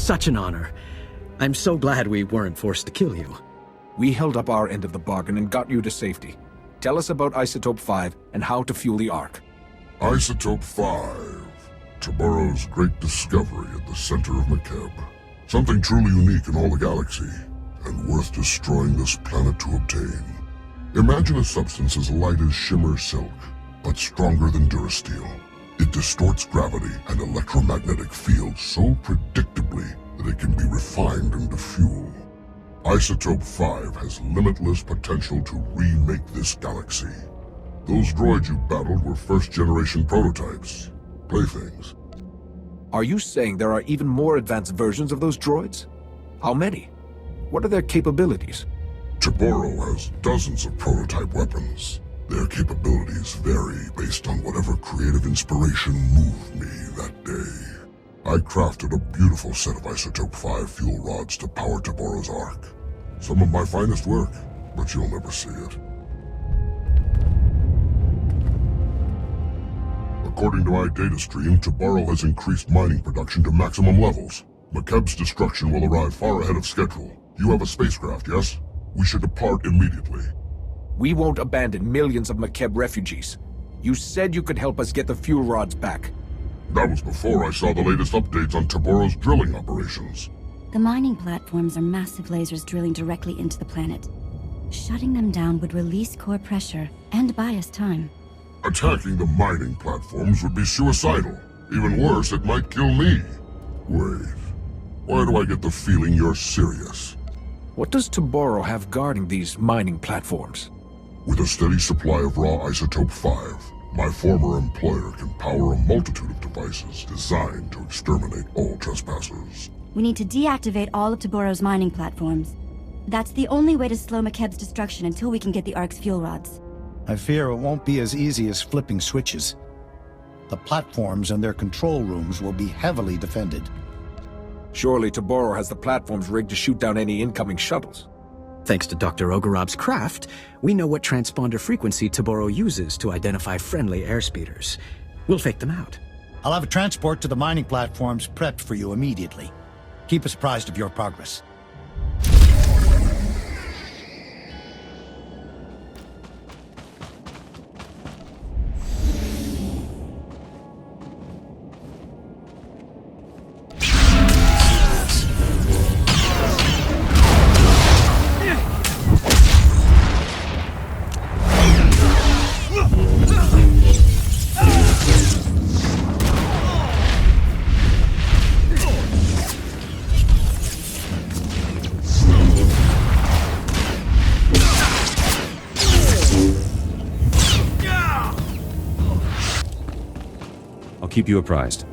such an honor. I'm so glad we weren't forced to kill you. We held up our end of the bargain and got you to safety. Tell us about Isotope 5 and how to fuel the Ark. Isotope 5. Tomorrow's great discovery at the center of Makeb. Something truly unique in all the galaxy, and worth destroying this planet to obtain. Imagine a substance as light as shimmer silk, but stronger than Durasteel. It distorts gravity and electromagnetic fields so predictably that it can be refined into fuel. Isotope 5 has limitless potential to remake this galaxy. Those droids you battled were first-generation prototypes. Playthings. Are you saying there are even more advanced versions of those droids? How many? What are their capabilities? Toboro has dozens of prototype weapons. Their capabilities vary based on whatever creative inspiration moved me that day. I crafted a beautiful set of Isotope 5 fuel rods to power Toboro's Ark. Some of my finest work, but you'll never see it. According to my data stream, Toboro has increased mining production to maximum levels. Makeb's destruction will arrive far ahead of schedule. You have a spacecraft, yes? We should depart immediately. We won't abandon millions of Makeb refugees. You said you could help us get the fuel rods back. That was before I saw the latest updates on Toboro's drilling operations. The mining platforms are massive lasers drilling directly into the planet. Shutting them down would release core pressure and buy us time. Attacking the mining platforms would be suicidal. Even worse, it might kill me. Wait, why do I get the feeling you're serious? What does Toboro have guarding these mining platforms? With a steady supply of raw Isotope 5, my former employer can power a multitude of devices designed to exterminate all trespassers. We need to deactivate all of Toboro's mining platforms. That's the only way to slow Makeb's destruction until we can get the Ark's fuel rods. I fear it won't be as easy as flipping switches. The platforms and their control rooms will be heavily defended. Surely Toboro has the platforms rigged to shoot down any incoming shuttles. Thanks to Dr. Oggurobb's craft, we know what transponder frequency Toboro uses to identify friendly airspeeders. We'll fake them out. I'll have a transport to the mining platforms prepped for you immediately. Keep us apprised of your progress. Keep you apprised.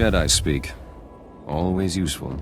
Jedi speak. Always useful.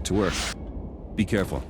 back to work. Be careful.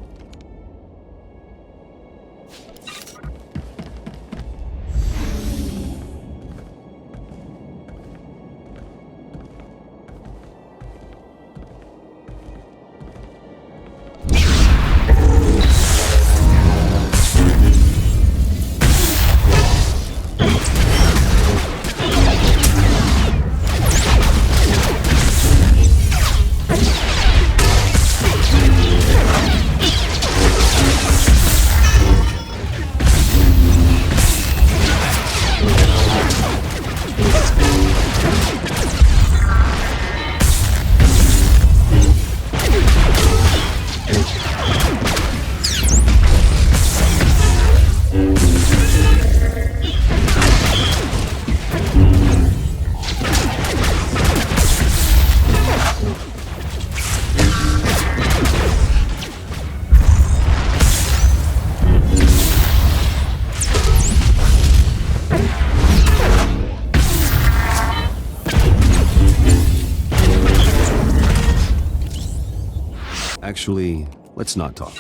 Actually, let's not talk.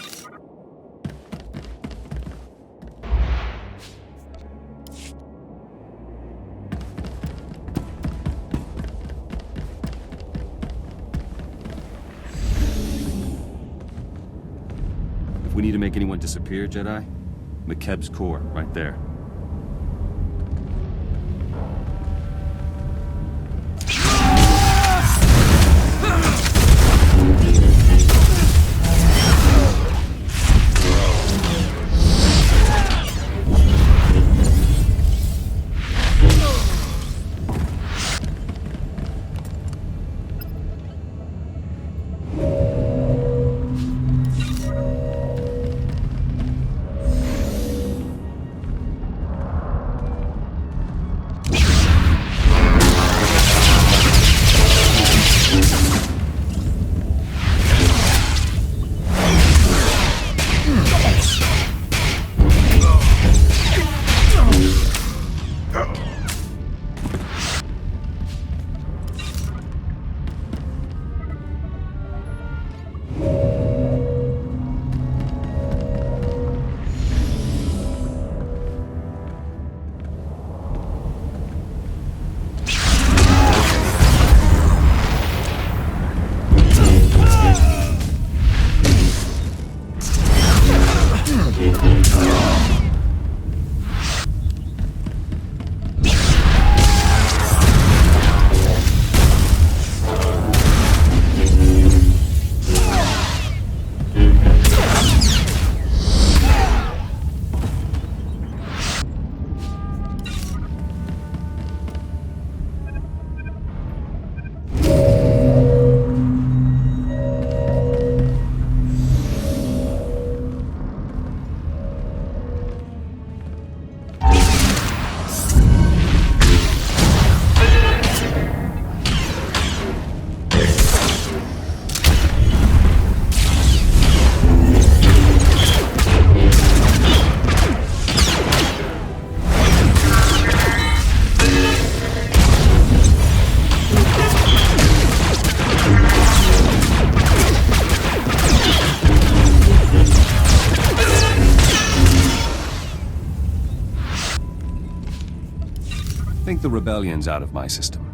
If we need to make anyone disappear, Jedi, McKeb's core, right there. The rebellion's out of my system.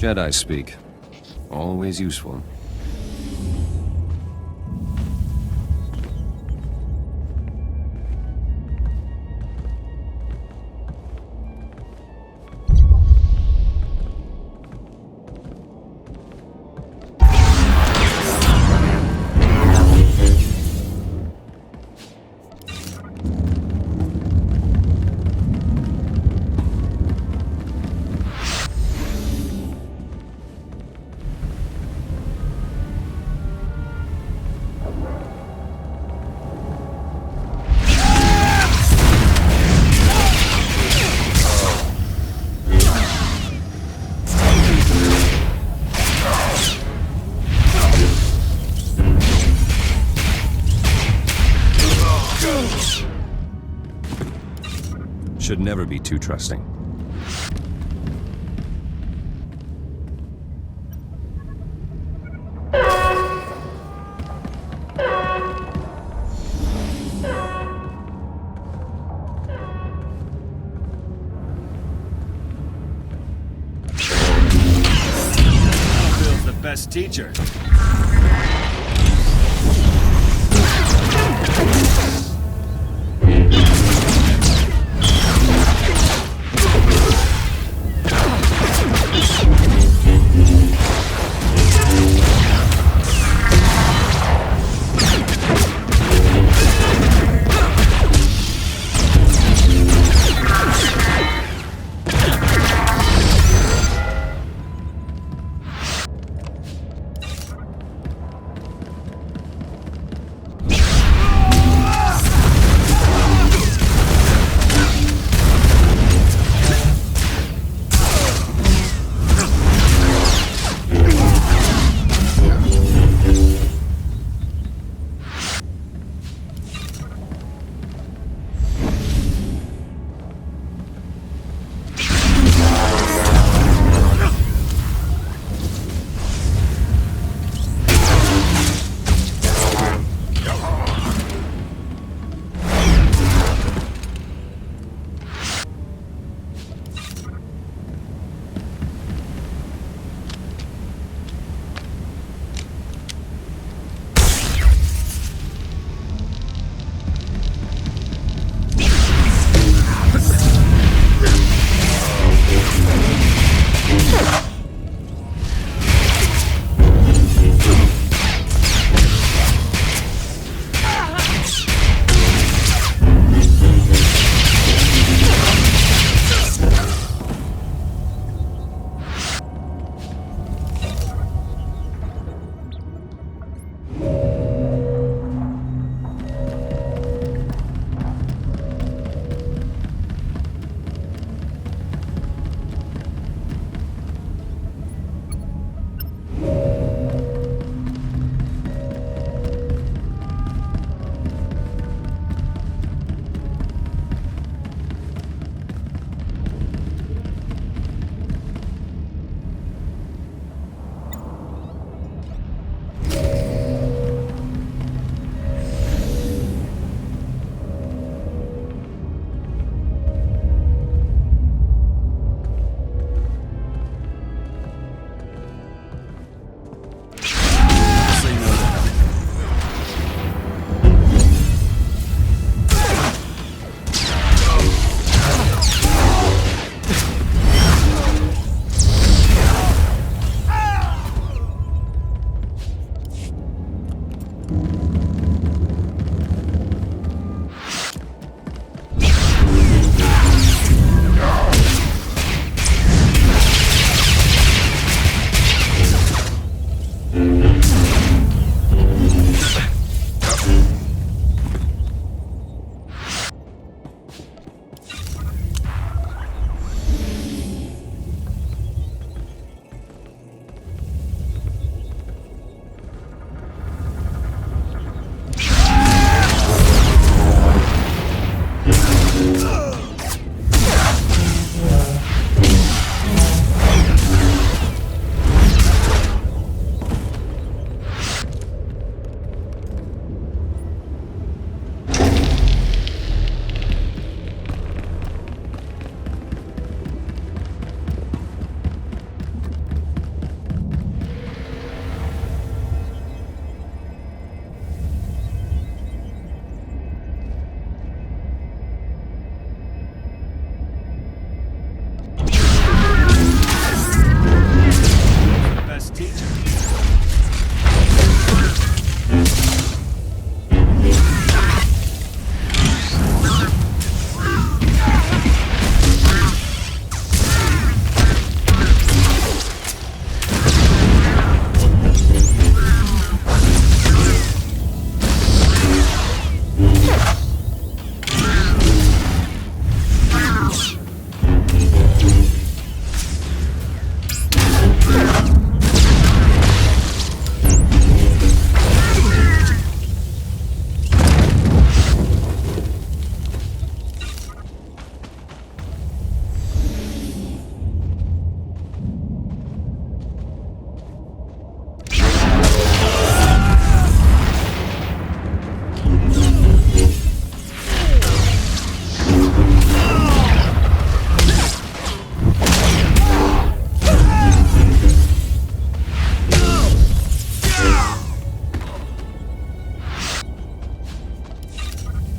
Jedi speak. Always useful. Should never be too trusting. Bill's the best teacher.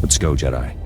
Let's go, Jedi.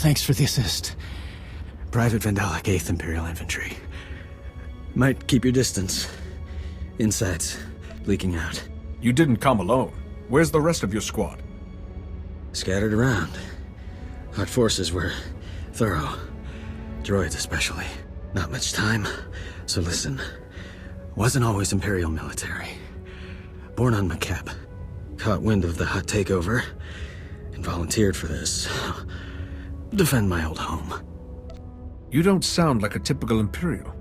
Thanks for the assist. Private Vendelik, 8th Imperial Infantry. Might keep your distance. Insides leaking out. You didn't come alone. Where's the rest of your squad? Scattered around. Our forces were thorough. Droids especially. Not much time, so listen. Wasn't always Imperial military. Born on Makeb. Caught wind of the Hutt takeover, and volunteered for this. Defend my old home. You don't sound like a typical Imperial.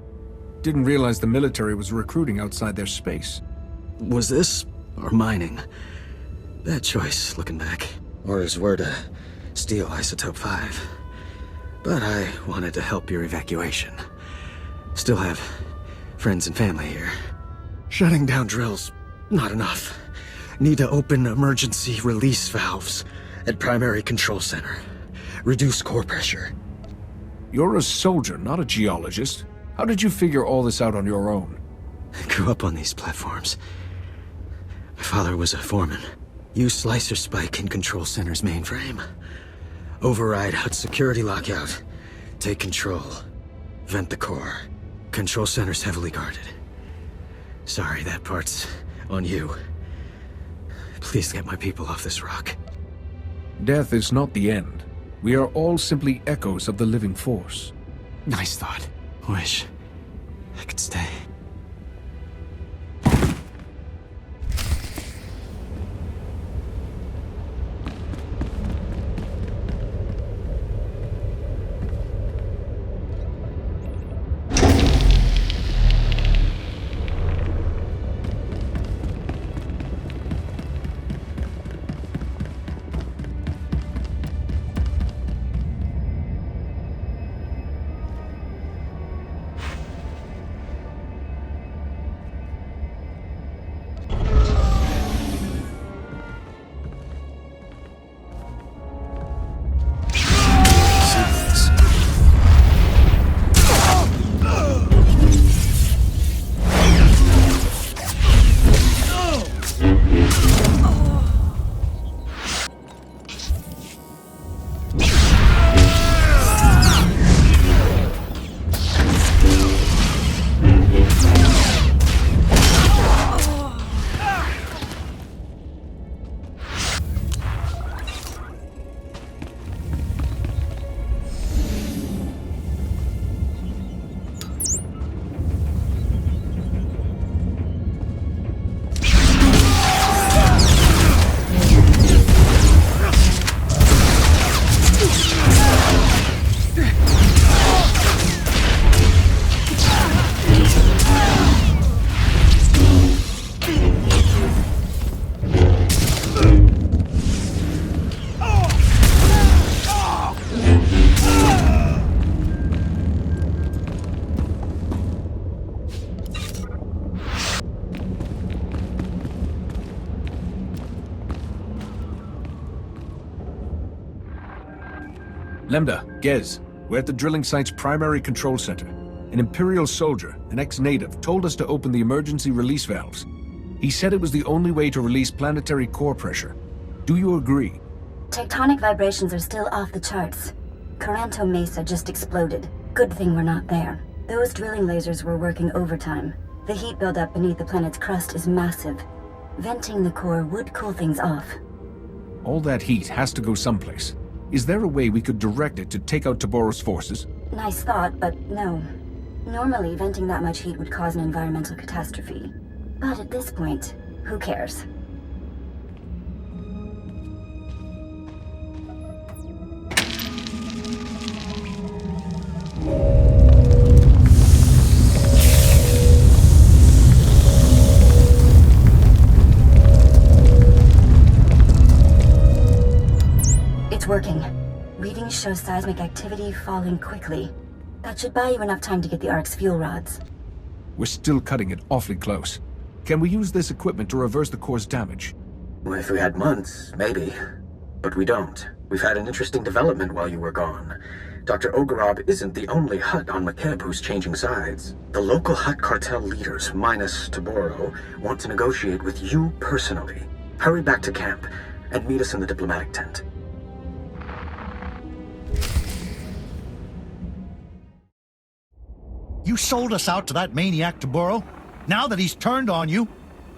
Didn't realize the military was recruiting outside their space. Was this, or mining? Bad choice, looking back. Orders were to steal Isotope 5. But I wanted to help your evacuation. Still have friends and family here. Shutting down drills, not enough. Need to open emergency release valves at primary control center. Reduce core pressure. You're a soldier, not a geologist. How did you figure all this out on your own? I grew up on these platforms. My father was a foreman. Use slicer spike in control center's mainframe. Override Hutt security lockout. Take control. Vent the core. Control center's heavily guarded. Sorry, that part's on you. Please get my people off this rock. Death is not the end. We are all simply echoes of the living force. Nice thought. Wish I could stay. Lemda, Gez, we're at the drilling site's primary control center. An Imperial soldier, an ex-native, told us to open the emergency release valves. He said it was the only way to release planetary core pressure. Do you agree? Tectonic vibrations are still off the charts. Cartel Mesa just exploded. Good thing we're not there. Those drilling lasers were working overtime. The heat buildup beneath the planet's crust is massive. Venting the core would cool things off. All that heat has to go someplace. Is there a way we could direct it to take out Taboro's forces? Nice thought, but no. Normally, venting that much heat would cause an environmental catastrophe. But at this point, who cares? It's working. Readings show seismic activity falling quickly. That should buy you enough time to get the Ark's fuel rods. We're still cutting it awfully close. Can we use this equipment to reverse the core's damage? Well, if we had months, maybe. But we don't. We've had an interesting development while you were gone. Dr. Oggurobb isn't the only Hutt on Makeb who's changing sides. The local Hutt Cartel leaders, minus Taboro, want to negotiate with you personally. Hurry back to camp and meet us in the diplomatic tent. You sold us out to that maniac Toboro? Now that he's turned on you,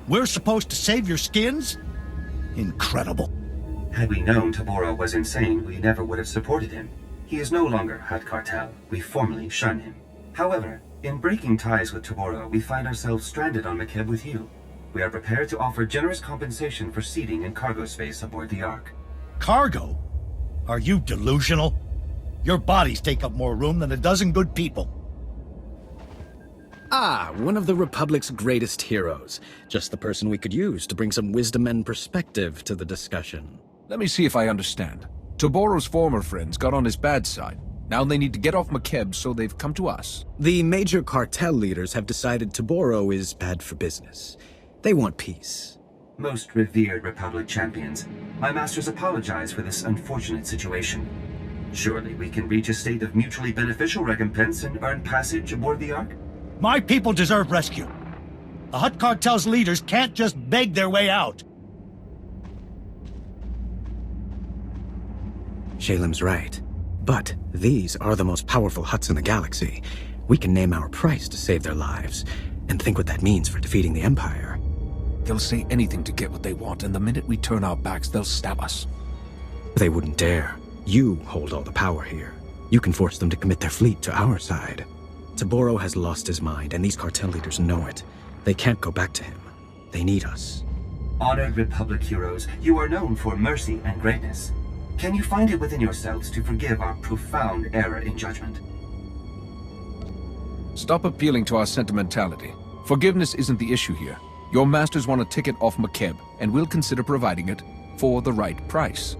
we're supposed to save your skins? Incredible. Had we known Toboro was insane, we never would have supported him. He is no longer Hutt Cartel. We formally shun him. However, in breaking ties with Toboro, we find ourselves stranded on Mekeb with you. We are prepared to offer generous compensation for seating and cargo space aboard the Ark. Cargo? Are you delusional? Your bodies take up more room than a dozen good people. Ah, one of the Republic's greatest heroes. Just the person we could use to bring some wisdom and perspective to the discussion. Let me see if I understand. Toboro's former friends got on his bad side. Now they need to get off Mekeb, so they've come to us. The major cartel leaders have decided Toboro is bad for business. They want peace. Most revered Republic champions, my masters apologize for this unfortunate situation. Surely we can reach a state of mutually beneficial recompense and earn passage aboard the Ark? My people deserve rescue. The Hutt Cartel's leaders can't just beg their way out. Shalim's right. But these are the most powerful Hutts in the galaxy. We can name our price to save their lives, and think what that means for defeating the Empire. They'll say anything to get what they want, and the minute we turn our backs, they'll stab us. They wouldn't dare. You hold all the power here. You can force them to commit their fleet to our side. Toboro has lost his mind, and these cartel leaders know it. They can't go back to him. They need us. Honored Republic heroes, you are known for mercy and greatness. Can you find it within yourselves to forgive our profound error in judgment? Stop appealing to our sentimentality. Forgiveness isn't the issue here. Your masters want a ticket off Mekeb, and we'll consider providing it for the right price.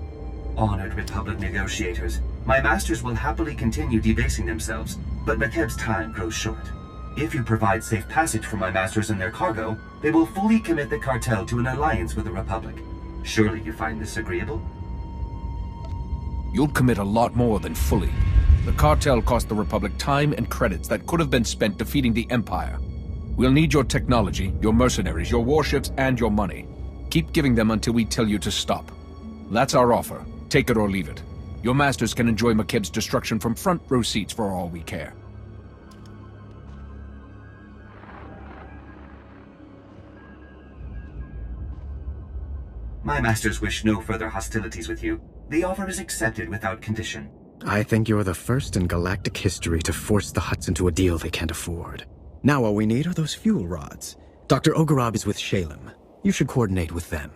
Honored Republic negotiators, my masters will happily continue debasing themselves, but Mekeb's time grows short. If you provide safe passage for my masters and their cargo, they will fully commit the cartel to an alliance with the Republic. Surely you find this agreeable? You'll commit a lot more than fully. The cartel cost the Republic time and credits that could have been spent defeating the Empire. We'll need your technology, your mercenaries, your warships, and your money. Keep giving them until we tell you to stop. That's our offer. Take it or leave it. Your masters can enjoy Mekeb's destruction from front row seats for all we care. My masters wish no further hostilities with you. The offer is accepted without condition. I think you're the first in galactic history to force the Hutts into a deal they can't afford. Now all we need are those fuel rods. Dr. Oggurobb is with Shalim. You should coordinate with them.